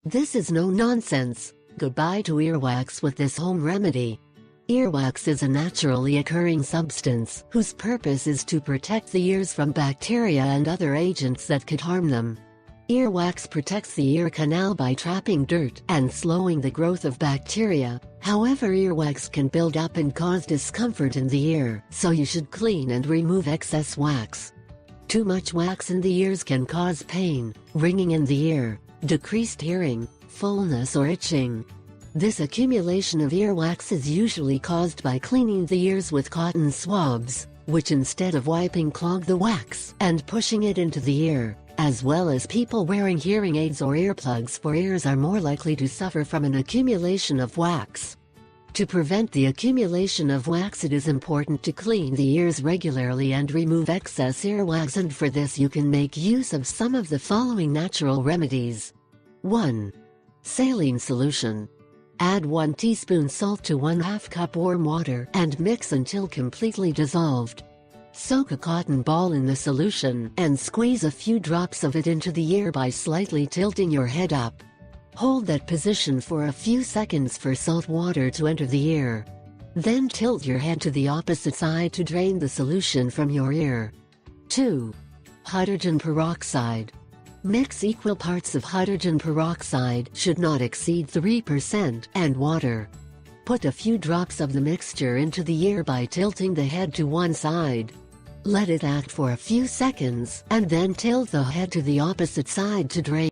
This is no nonsense. Goodbye to earwax with this home remedy. Earwax is a naturally occurring substance whose purpose is to protect the ears from bacteria and other agents that could harm them. Earwax protects the ear canal by trapping dirt and slowing the growth of bacteria. However, earwax can build up and cause discomfort in the ear, so you should clean and remove excess wax. Too much wax in the ears can cause pain, ringing in the ear, decreased hearing, fullness or itching. This accumulation of earwax is usually caused by cleaning the ears with cotton swabs, which instead of wiping clog the wax and pushing it into the ear, as well as people wearing hearing aids or earplugs for ears are more likely to suffer from an accumulation of wax. To prevent the accumulation of wax, it is important to clean the ears regularly and remove excess earwax, and for this you can make use of some of the following natural remedies. 1. Saline solution. Add 1 teaspoon salt to 1/2 cup warm water and mix until completely dissolved. Soak a cotton ball in the solution and squeeze a few drops of it into the ear by slightly tilting your head up. Hold that position for a few seconds for salt water to enter the ear. Then tilt your head to the opposite side to drain the solution from your ear. 2. Hydrogen peroxide. Mix equal parts of hydrogen peroxide, should not exceed 3%, and water. Put a few drops of the mixture into the ear by tilting the head to one side. Let it act for a few seconds, and then tilt the head to the opposite side to drain.